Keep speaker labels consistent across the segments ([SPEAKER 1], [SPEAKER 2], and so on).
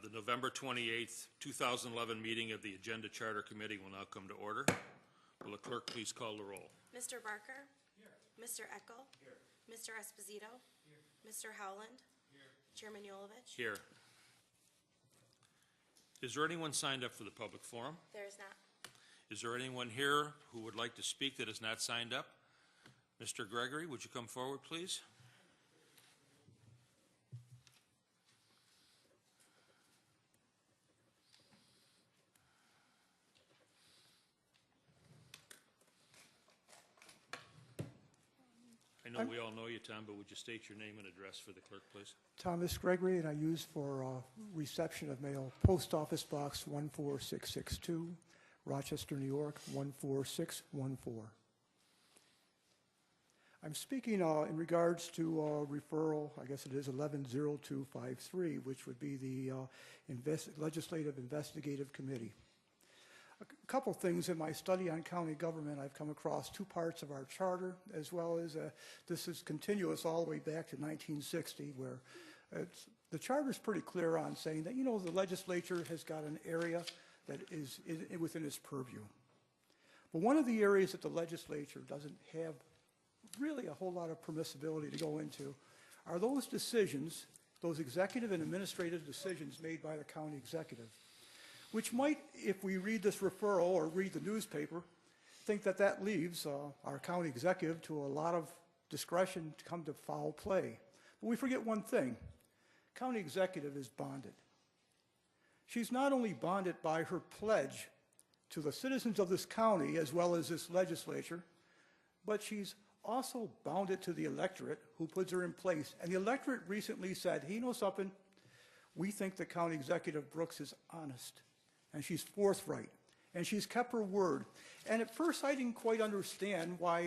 [SPEAKER 1] The November 28th, 2011 meeting of the Agenda Charter Committee will now come to order. Will the clerk please call the roll?
[SPEAKER 2] Mr. Barker? Here. Mr. Eckel? Here. Mr. Esposito? Here. Mr. Howland? Here. Chairman Yulovich?
[SPEAKER 1] Here. Is there anyone signed up for the public forum?
[SPEAKER 2] There is not.
[SPEAKER 1] Is there anyone here who would like to speak that is not signed up? Mr. Gregory, would you come forward, please? I know we all know you, Tom, but would you state your name and address for the clerk, please?
[SPEAKER 3] Thomas Gregory, and I use for reception of mail Post Office Box 14662, Rochester, New York 14614. I'm speaking in regards to referral, I guess it is 110253, which would be the Legislative Investigative Committee. A couple things in my study on county government, I've come across two parts of our charter, as well as this is continuous all the way back to 1960, where the charter is pretty clear on saying that, you know, the legislature has got an area that is within its purview. But one of the areas that the legislature doesn't have really a whole lot of permissibility to go into are those decisions, those executive and administrative decisions made by the county executive, which might, if we read this referral or read the newspaper, think that that leaves our county executive to a lot of discretion to come to foul play. But we forget one thing. County executive is bonded. She's not only bonded by her pledge to the citizens of this county as well as this legislature, but she's also bounded to the electorate who puts her in place. And the electorate recently said, hey, you know something? We think that County Executive Brooks is honest. And she's forthright, and she's kept her word. And at first, I didn't quite understand why,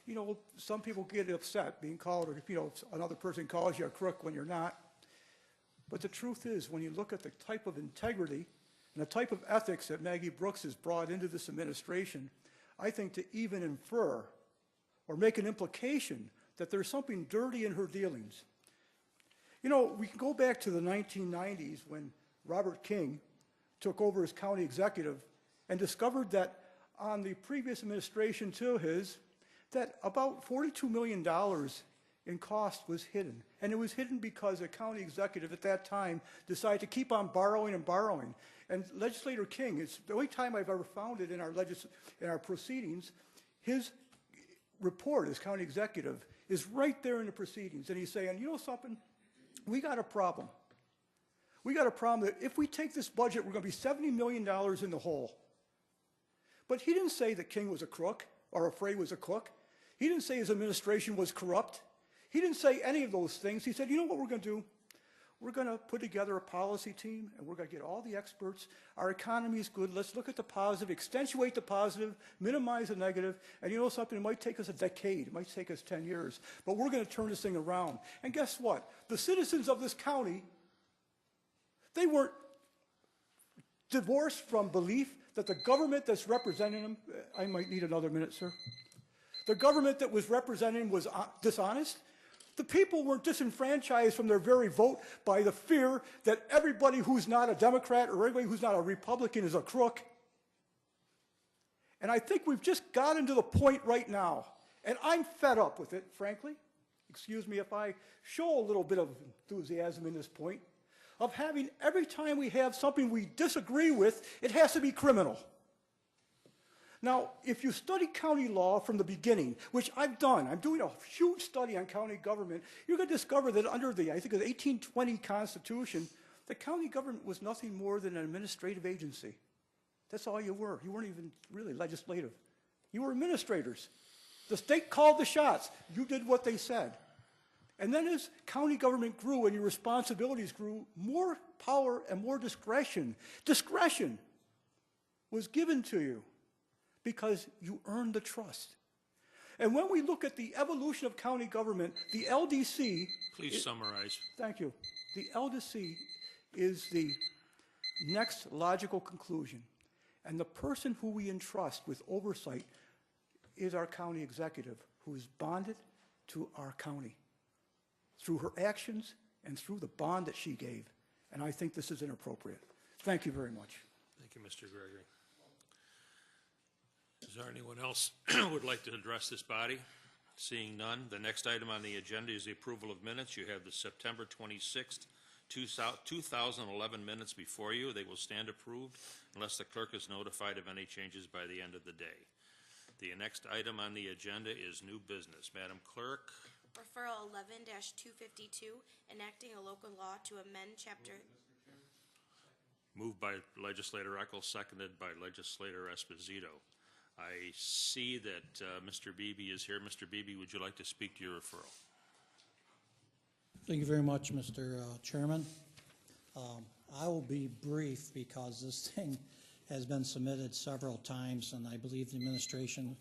[SPEAKER 3] you know, some people get upset being called, or, you know, another person calls you a crook when you're not. But the truth is, when you look at the type of integrity and the type of ethics that Maggie Brooks has brought into this administration, I think to even infer or make an implication that there's something dirty in her dealings. You know, we can go back to the 1990s when Robert King took over as county executive and discovered that on the previous administration to his, that about $42 million in cost was hidden. And it was hidden because the county executive at that time decided to keep on borrowing and borrowing. And Legislator King, it's the only time I've ever found it in our proceedings, his report as county executive is right there in the proceedings. And he's saying, you know something, we got a problem. We got a problem that if we take this budget, we're going to be $70 million in the hole. But he didn't say that King was a crook or afraid was a crook. He didn't say his administration was corrupt. He didn't say any of those things. He said, you know what we're going to do? We're going to put together a policy team, and we're going to get all the experts. Our economy is good. Let's look at the positive, accentuate the positive, minimize the negative. And you know something? It might take us a decade. It might take us 10 years. But we're going to turn this thing around. And guess what? The citizens of this county, they weren't divorced from belief that the government that's representing them, I might need another minute, sir. The government that was representing them was dishonest. The people weren't disenfranchised from their very vote by the fear that everybody who's not a Democrat or everybody who's not a Republican is a crook. And I think we've just gotten to the point right now, and I'm fed up with it, frankly. Excuse me if I show a little bit of enthusiasm in this point, of having every time we have something we disagree with, it has to be criminal. Now, if you study county law from the beginning, which I've done, I'm doing a huge study on county government, you're going to discover that under the, I think, the 1820 Constitution, the county government was nothing more than an administrative agency. That's all you were. You weren't even really legislative. You were administrators. The state called the shots. You did what they said. And then as county government grew and your responsibilities grew, more power and more discretion was given to you because you earned the trust. And when we look at the evolution of county government, the LDC...
[SPEAKER 1] Please summarize.
[SPEAKER 3] Thank you. The LDC is the next logical conclusion. And the person who we entrust with oversight is our county executive, who is bonded to our county through her actions and through the bond that she gave. and I think this is inappropriate. Thank you very much.
[SPEAKER 1] Thank you, Mr. Gregory. Is there anyone else who would like to address this body? Seeing none, the next item on the agenda is the approval of minutes. You have the September 26th, 2011 minutes before you. They will stand approved unless the clerk is notified of any changes by the end of the day. The next item on the agenda is new business. Madam Clerk.
[SPEAKER 2] Referral 11-252, enacting a local law to amend Chapter...
[SPEAKER 1] Moved by Legislator Eccles, seconded by Legislator Esposito. I see that Mr. Beebe is here. Mr. Beebe, would you like to speak to your referral?
[SPEAKER 4] Thank you very much, Mr. Chairman. I will be brief because this thing has been submitted several times, and I believe the administration...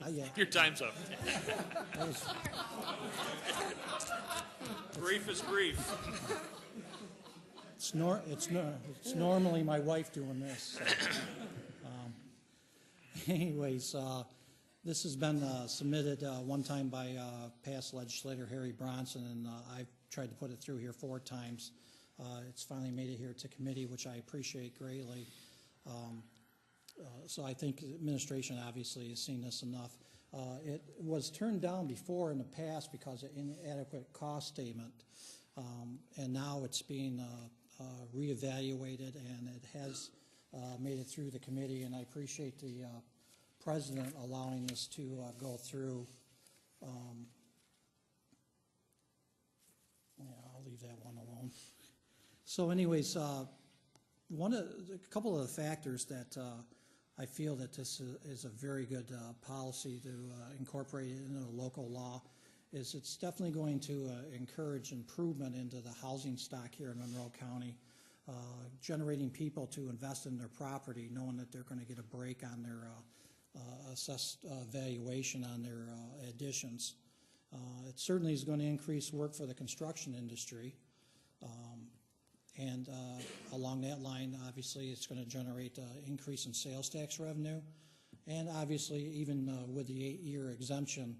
[SPEAKER 4] yeah.
[SPEAKER 1] Your time's up. Brief is brief.
[SPEAKER 4] It's normally my wife doing this. So. Anyways, this has been submitted one time by past legislator Harry Bronson, and I've tried to put it through here 4 times. It's finally made it here to committee, which I appreciate greatly. So I think the administration obviously has seen this enough. It was turned down before in the past because of inadequate cost statement, and now it's being reevaluated, and it has made it through the committee, and I appreciate the President allowing this to go through. Yeah, I'll leave that one alone. So anyways, a couple of the factors that I feel that this is a very good policy to incorporate it into the local law is it's definitely going to encourage improvement into the housing stock here in Monroe County, generating people to invest in their property knowing that they're going to get a break on their assessed valuation on their additions. It certainly is going to increase work for the construction industry. And along that line, obviously, it's going to generate increase in sales tax revenue. And obviously, even with the 8-year exemption,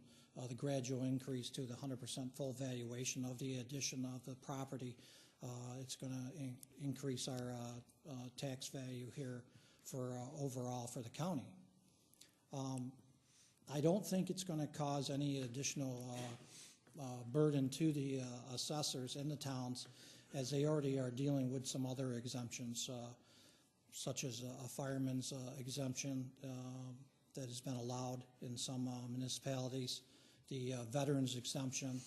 [SPEAKER 4] the gradual increase to the 100% full valuation of the addition of the property, it's going to increase our tax value here for overall for the county. I don't think it's going to cause any additional burden to the assessors in the towns, as they already are dealing with some other exemptions, such as a fireman's exemption that has been allowed in some municipalities, the veterans exemption,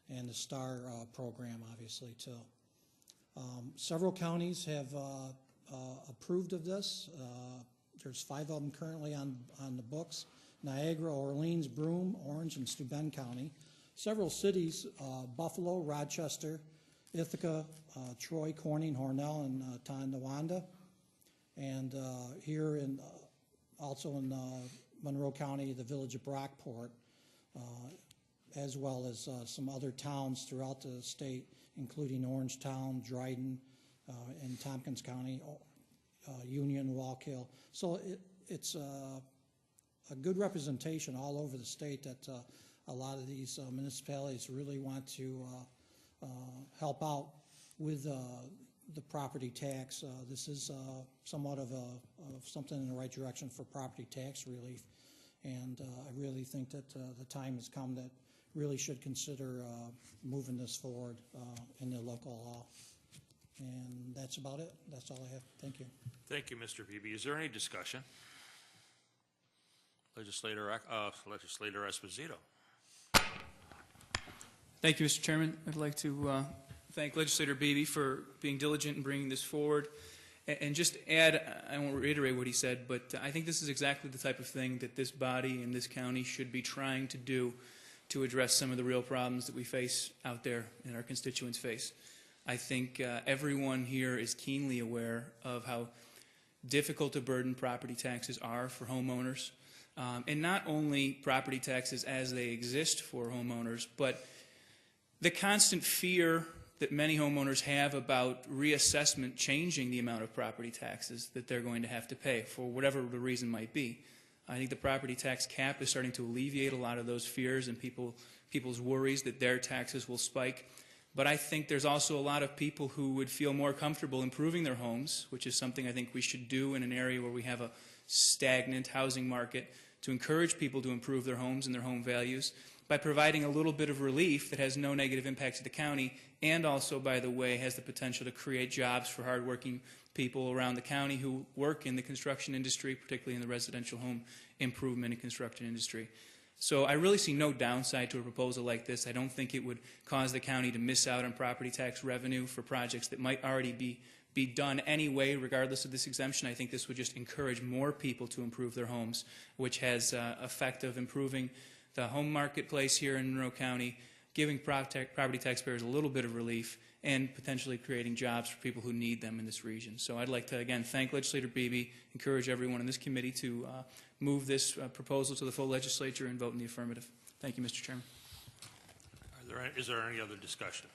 [SPEAKER 4] and the STAR program, obviously, too. Several counties have approved of this. There's 5 of them currently on the books: Niagara, Orleans, Broome, Orange, and Steuben County. Several cities, Buffalo, Rochester, Ithaca, Troy, Corning, Hornell, and Tonawanda. And here also in Monroe County, the village of Brockport, as well as some other towns throughout the state, including Orangetown, Dryden, and Tompkins County, Union, Wallkill. So it's a good representation all over the state that a lot of these municipalities really want to help out with the property tax. This is somewhat of something in the right direction for property tax relief, and I really think that the time has come that really should consider moving this forward in the local law. And that's about it. That's all I have. Thank you.
[SPEAKER 1] Thank you, Mr. Beebe. Is there any discussion? Legislator Esposito.
[SPEAKER 5] Thank you, Mr. Chairman. I'd like to thank Legislator Beebe for being diligent in bringing this forward. And just add, I won't reiterate what he said, but I think this is exactly the type of thing that this body and this county should be trying to do to address some of the real problems that we face out there and our constituents face. I think everyone here is keenly aware of how difficult a burden property taxes are for homeowners. And not only property taxes as they exist for homeowners, but the constant fear that many homeowners have about reassessment changing the amount of property taxes that they're going to have to pay for whatever the reason might be. I think the property tax cap is starting to alleviate a lot of those fears and people's worries that their taxes will spike. But I think there's also a lot of people who would feel more comfortable improving their homes, which is something I think we should do in an area where we have a stagnant housing market, to encourage people to improve their homes and their home values by providing a little bit of relief that has no negative impact to the county, and also, by the way, has the potential to create jobs for hardworking people around the county who work in the construction industry, particularly in the residential home improvement and construction industry. So I really see no downside to a proposal like this. I don't think it would cause the county to miss out on property tax revenue for projects that might already be done anyway, regardless of this exemption. I think this would just encourage more people to improve their homes, which has effect of improving the home marketplace here in Monroe County, giving property taxpayers a little bit of relief, and potentially creating jobs for people who need them in this region. So I'd like to, again, thank Legislator Beebe, encourage everyone in this committee to move this proposal to the full legislature and vote in the affirmative. Thank you, Mr. Chairman.
[SPEAKER 1] Is there any other discussion?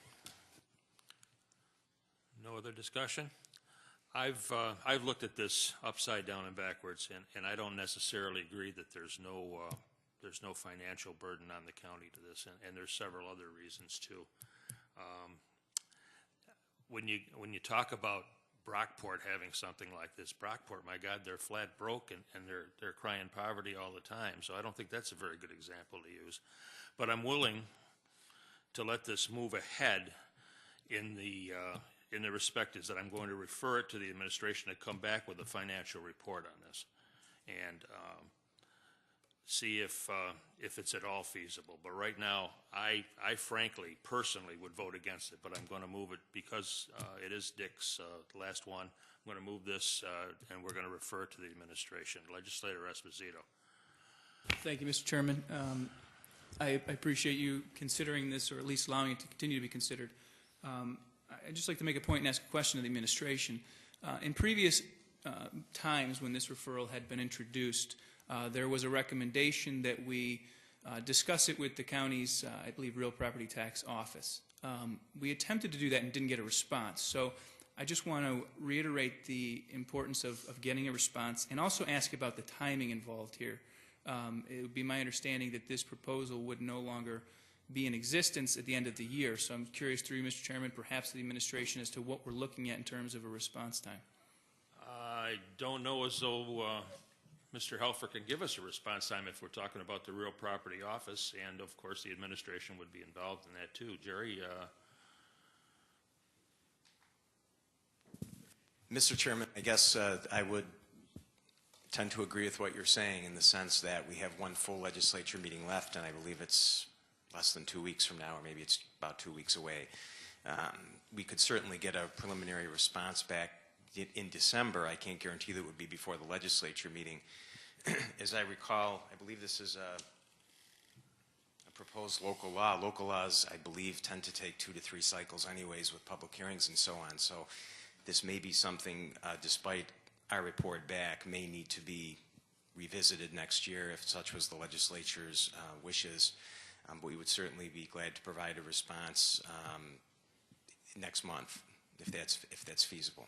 [SPEAKER 1] No other discussion? I've looked at this upside down and backwards, and I don't necessarily agree that there's no financial burden on the county to this, and there's several other reasons too. When you talk about Brockport having something like this, Brockport, my God, they're flat broke and they're crying poverty all the time. So I don't think that's a very good example to use. But I'm willing to let this move ahead in the respect is that I'm going to refer it to the administration to come back with a financial report on this, and see if it's at all feasible. But right now, I frankly, personally, would vote against it, but I'm going to move it because it is Dick's last one. I'm going to move this, and we're going to refer it to the administration. Legislator Esposito.
[SPEAKER 5] Thank you, Mr. Chairman. I appreciate you considering this, or at least allowing it to continue to be considered. I'd just like to make a point and ask a question of the administration. In previous times when this referral had been introduced, there was a recommendation that we discuss it with the county's, I believe, real property tax office. We attempted to do that and didn't get a response. So I just want to reiterate the importance of getting a response, and also ask about the timing involved here. It would be my understanding that this proposal would no longer be in existence at the end of the year. So I'm curious through you, Mr. Chairman, perhaps the administration, as to what we're looking at in terms of a response time.
[SPEAKER 1] I don't know as though Mr. Helfer can give us a response time if we're talking about the real property office, and of course the administration would be involved in that too. Jerry?
[SPEAKER 6] Mr. Chairman, I guess I would tend to agree with what you're saying, in the sense that we have one full legislature meeting left, and I believe it's less than 2 weeks from now, or maybe it's about 2 weeks away. We could certainly get a preliminary response back in December. I can't guarantee that it would be before the legislature meeting. As I recall, I believe this is a proposed local law. Local laws, I believe, tend to take 2 to 3 cycles anyways, with public hearings and so on. So this may be something, despite our report back, may need to be revisited next year if such was the legislature's wishes. But we would certainly be glad to provide a response next month, if that's feasible.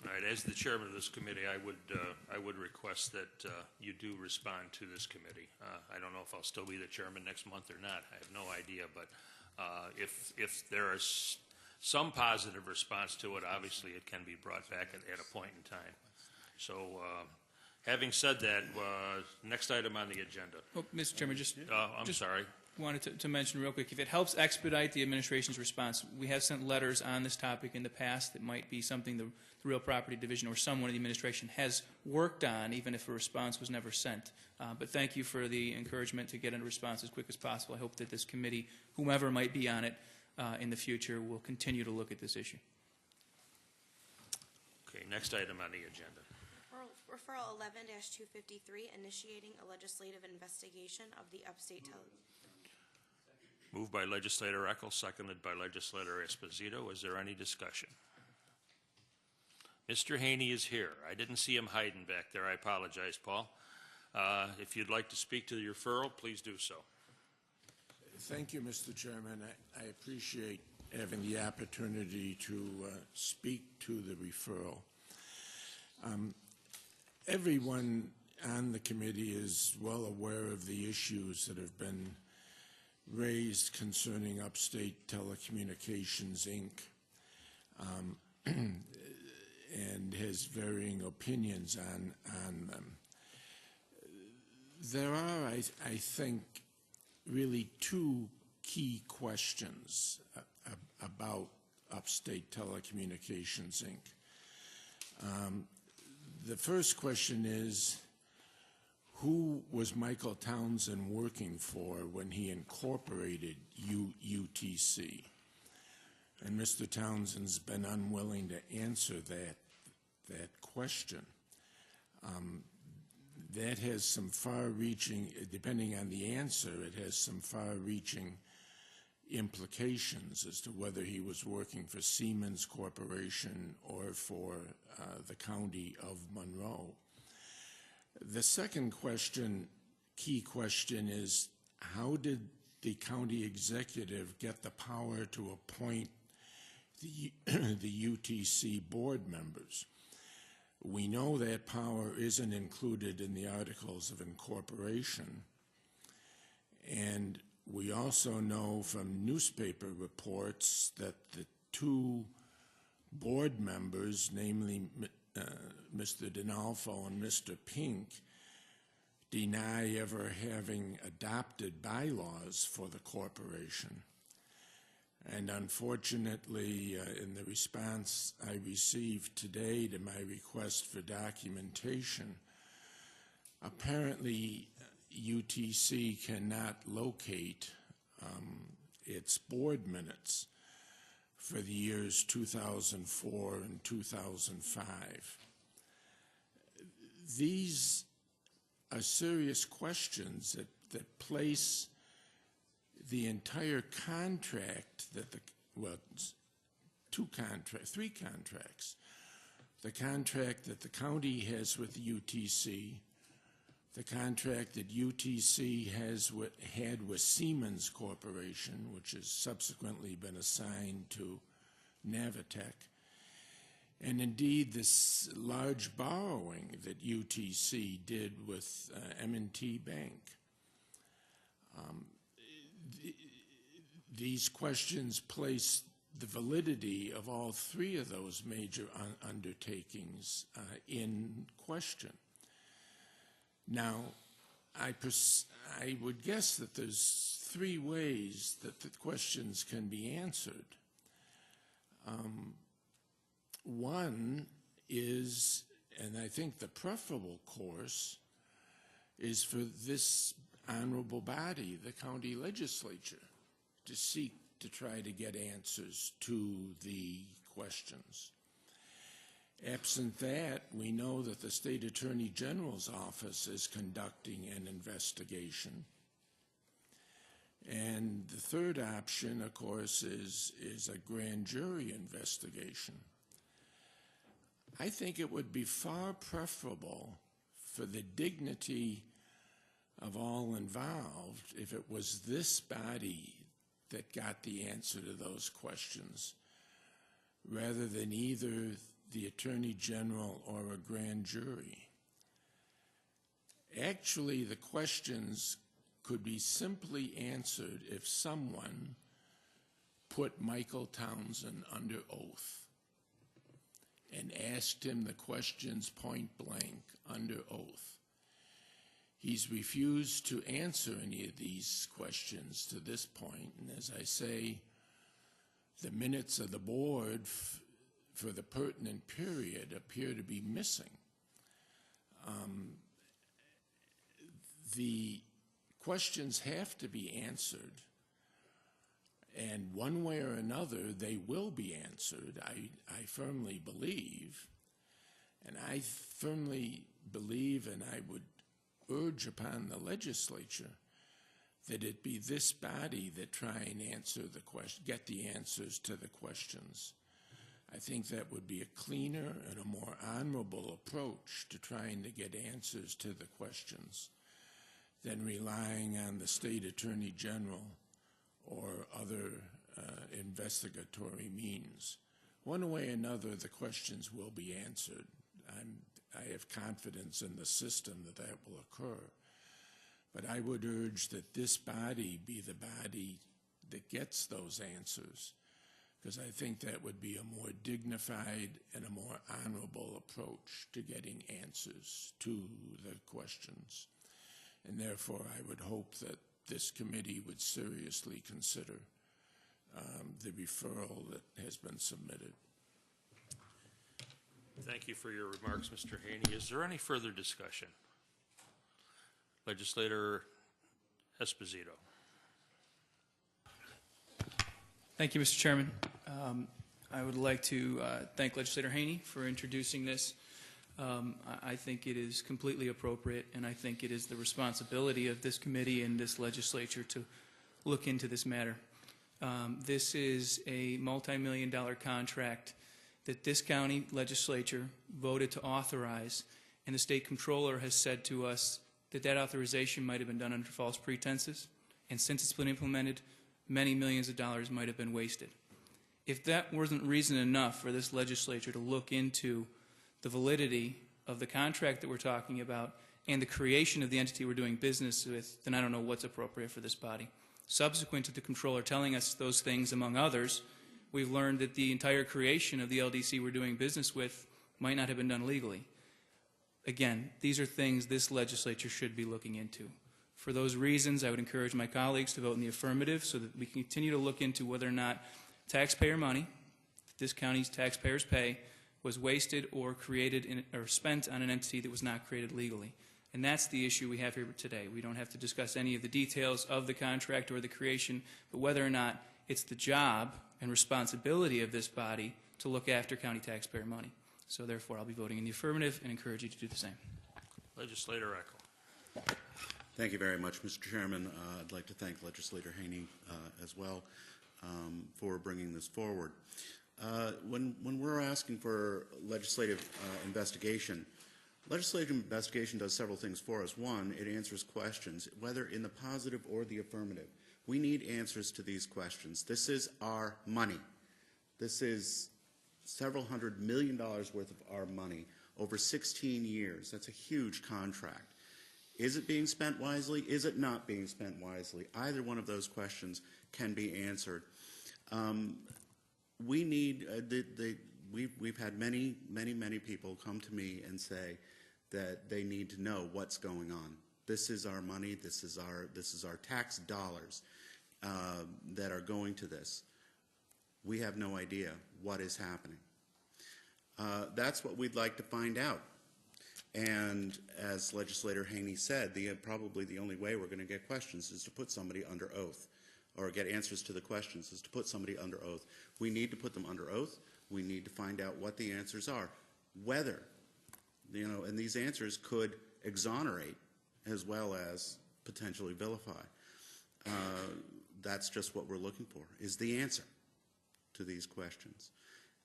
[SPEAKER 1] All right. As the chairman of this committee, I would request that you do respond to this committee. I don't know if I'll still be the chairman next month or not. I have no idea. But if there is some positive response to it, obviously it can be brought back at a point in time. So having said that, next item on the agenda.
[SPEAKER 5] Oh, Mr. Chairman,
[SPEAKER 1] I'm sorry.
[SPEAKER 5] Wanted to mention real quick, if it helps expedite the administration's response, we have sent letters on this topic in the past that might be something the Real Property Division or someone in the administration has worked on, even if a response was never sent. But thank you for the encouragement to get a response as quick as possible. I hope that this committee, whomever might be on it in the future, will continue to look at this issue.
[SPEAKER 1] Okay, next item on the agenda.
[SPEAKER 2] Referral 11-253, initiating a legislative investigation of the upstate television.
[SPEAKER 1] Moved by Legislator Eckel, seconded by Legislator Esposito. Is there any discussion? Mr. Haney is here. I didn't see him hiding back there. I apologize, Paul. If you'd like to speak to the referral, please do so.
[SPEAKER 7] Thank you, Mr. Chairman. I appreciate having the opportunity to speak to the referral. Everyone on the committee is well aware of the issues that have been raised concerning Upstate Telecommunications, Inc., and has varying opinions on them. There are, I think, really two key questions about Upstate Telecommunications, Inc. The first question is, who was Michael Townsend working for when he incorporated UTC? And Mr. Townsend's been unwilling to answer that question. That has some far-reaching, depending on the answer, it has some far-reaching implications as to whether he was working for Siemens Corporation or for the county of Monroe. The second question, key question, is how did the county executive get the power to appoint the UTC board members? We know that power isn't included in the Articles of Incorporation, and we also know from newspaper reports that the two board members, namely Mr. Dinalfo and Mr. Pink, deny ever having adopted bylaws for the corporation. And unfortunately, in the response I received today to my request for documentation, apparently UTC cannot locate its board minutes for the years 2004 and 2005. These are serious questions that place the entire contract that three contracts. The contract that the county has with UTC, the contract that UTC had with Siemens Corporation, which has subsequently been assigned to Navitec, and indeed this large borrowing that UTC did with M&T Bank. These questions place the validity of all three of those major undertakings in question. Now, I would guess that there's three ways that the questions can be answered. One is, and I think the preferable course, is for this honorable body, the county legislature, to seek to try to get answers to the questions. Absent that, we know that the State Attorney General's office is conducting an investigation. And the third option, of course, is a grand jury investigation. I think it would be far preferable for the dignity of all involved if it was this body that got the answer to those questions, rather than either the Attorney General or a grand jury. Actually, the questions could be simply answered if someone put Michael Townsend under oath and asked him the questions point blank under oath. He's refused to answer any of these questions to this point, and as I say, the minutes of the board for the pertinent period appear to be missing. The questions have to be answered, and one way or another, they will be answered, I firmly believe. And I firmly believe, and I would urge upon the legislature, that it be this body that try and answer the question, get the answers to the questions. I think that would be a cleaner and a more honorable approach to trying to get answers to the questions than relying on the State Attorney General or other investigatory means. One way or another, the questions will be answered. I have confidence in the system that will occur. But I would urge that this body be the body that gets those answers, because I think that would be a more dignified and a more honorable approach to getting answers to the questions. And therefore, I would hope that this committee would seriously consider the referral that has been submitted.
[SPEAKER 1] Thank you for your remarks, Mr. Haney. Is there any further discussion? Legislator Esposito.
[SPEAKER 5] Thank you, Mr. Chairman. I would like to thank Legislator Haney for introducing this. I think it is completely appropriate, and I think it is the responsibility of this committee and this legislature to look into this matter. This is a multi-million-dollar contract that this county legislature voted to authorize, and the state comptroller has said to us that that authorization might have been done under false pretenses, and since it's been implemented, many millions of dollars might have been wasted. If that wasn't reason enough for this legislature to look into the validity of the contract that we're talking about and the creation of the entity we're doing business with, then I don't know what's appropriate for this body. Subsequent to the comptroller telling us those things, among others, we've learned that the entire creation of the LDC we're doing business with might not have been done legally. Again, these are things this legislature should be looking into. For those reasons, I would encourage my colleagues to vote in the affirmative so that we can continue to look into whether or not taxpayer money that this county's taxpayers pay was wasted or created or spent on an entity that was not created legally. And that's the issue we have here today. We don't have to discuss any of the details of the contract or the creation, but whether or not it's the job and responsibility of this body to look after county taxpayer money. So therefore, I'll be voting in the affirmative and encourage you to do the same.
[SPEAKER 1] Legislator Eckel.
[SPEAKER 8] Thank you very much, Mr. Chairman. I'd like to thank Legislator Haney as well for bringing this forward. When we're asking for legislative investigation does several things for us. One, it answers questions, whether in the positive or the affirmative. We need answers to these questions. This is our money. This is several $100 million worth of our money over 16 years. That's a huge contract. Is it being spent wisely? Is it not being spent wisely? Either one of those questions can be answered. We need, we've had many people come to me and say that they need to know what's going on. This is our money. This is our tax dollars that are going to this. We have no idea what is happening. That's what we'd like to find out. And as Legislator Haney said, probably the only way we're going to get questions is to put somebody under oath, or get answers to the questions is to put somebody under oath. We need to put them under oath. We need to find out what the answers are, whether, and these answers could exonerate as well as potentially vilify. That's just what we're looking for, is the answer to these questions.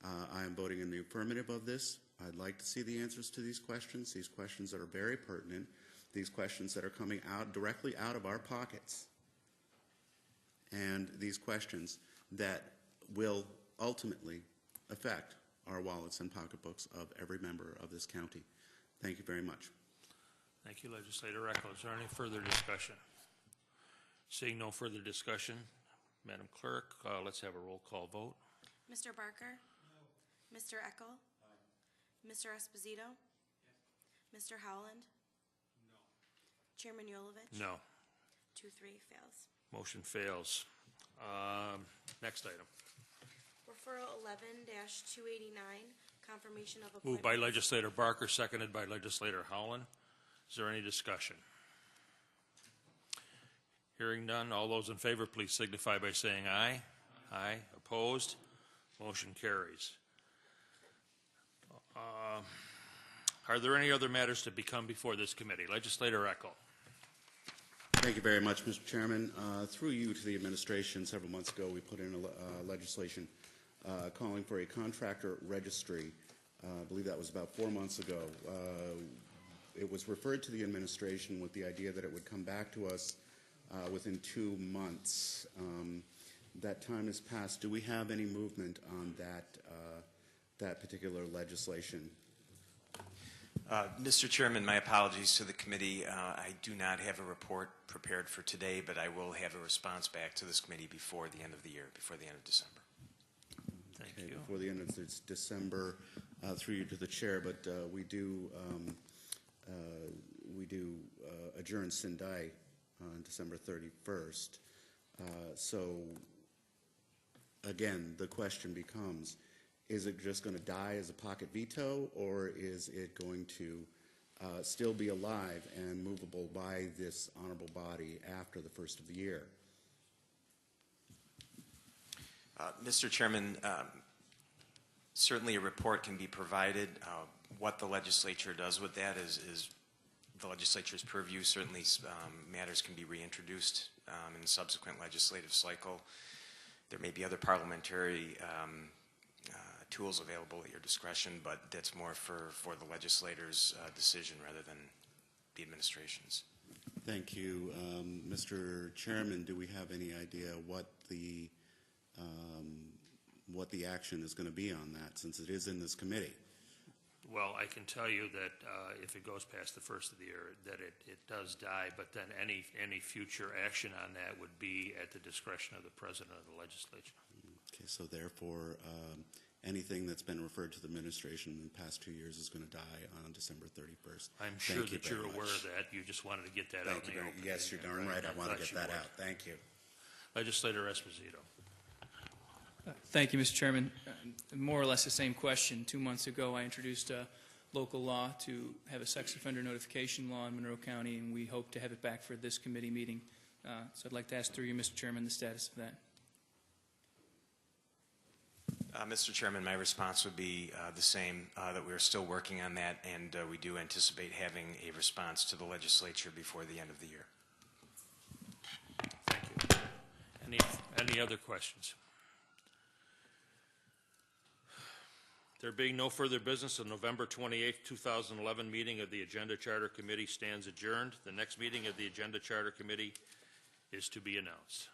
[SPEAKER 8] I am voting in the affirmative of this. I'd like to see the answers to these questions that are very pertinent, these questions that are coming out directly out of our pockets, and these questions that will ultimately affect our wallets and pocketbooks of every member of this county. Thank you very much.
[SPEAKER 1] Thank you, Legislator Eckel. Is there any further discussion? Seeing no further discussion, Madam Clerk, let's have a roll call vote.
[SPEAKER 2] Mr. Barker? No. Mr. Eckel? Aye. Mr. Esposito? Yes. Mr. Howland? No. Chairman Yolovich?
[SPEAKER 1] No.
[SPEAKER 2] 2-3 fails.
[SPEAKER 1] Motion fails. Next item.
[SPEAKER 2] Referral 11-289, confirmation of appointment.
[SPEAKER 1] Moved by Legislator Barker, seconded by Legislator Howland. Is there any discussion? Hearing none, all those in favor, please signify by saying aye. Aye. Opposed? Motion carries. Are there any other matters to become before this committee? Legislator Eckel.
[SPEAKER 8] Thank you very much, Mr. Chairman. Through you to the administration, several months ago, we put in a legislation calling for a contractor registry. I believe that was about 4 months ago. It was referred to the administration with the idea that it would come back to us within 2 months. That time has passed. Do we have any movement on that particular legislation?
[SPEAKER 6] Mr. Chairman, my apologies to the committee. I do not have a report prepared for today, but I will have a response back to this committee before the end of the year, before the end of December.
[SPEAKER 1] Thank
[SPEAKER 8] Okay,
[SPEAKER 1] you.
[SPEAKER 8] before the end of December, through you to the chair, but we do adjourn Sindai on December 31st. So, again, the question becomes, is it just going to die as a pocket veto, or is it going to still be alive and movable by this honorable body after the first of the year?
[SPEAKER 6] Mr. Chairman, certainly a report can be provided. What the legislature does with that is the legislature's purview. Certainly matters can be reintroduced in the subsequent legislative cycle. There may be other parliamentary tools available at your discretion, but that's more for the legislator's decision rather than the administration's.
[SPEAKER 8] Thank you. Mr. Chairman, do we have any idea what the action is going to be on that, since it is in this committee?
[SPEAKER 1] Well, I can tell you that if it goes past the first of the year, that it does die, but then any future action on that would be at the discretion of the president of the legislature.
[SPEAKER 8] Okay, so therefore, anything that's been referred to the administration in the past 2 years is going to die on December 31st.
[SPEAKER 1] I'm sure that you're aware of that. You just wanted to get that out in the open.
[SPEAKER 8] Yes, you're darn right. I want to get that out. Thank you.
[SPEAKER 1] Legislator Esposito.
[SPEAKER 5] Thank you, Mr. Chairman. More or less the same question. 2 months ago, I introduced a local law to have a sex offender notification law in Monroe County, and we hope to have it back for this committee meeting. So I'd like to ask through you, Mr. Chairman, the status of that.
[SPEAKER 6] Mr. Chairman, my response would be the same, that we're still working on that, and we do anticipate having a response to the legislature before the end of the year.
[SPEAKER 1] Thank you. Any other questions? There being no further business, the November 28, 2011 meeting of the Agenda Charter Committee stands adjourned. The next meeting of the Agenda Charter Committee is to be announced.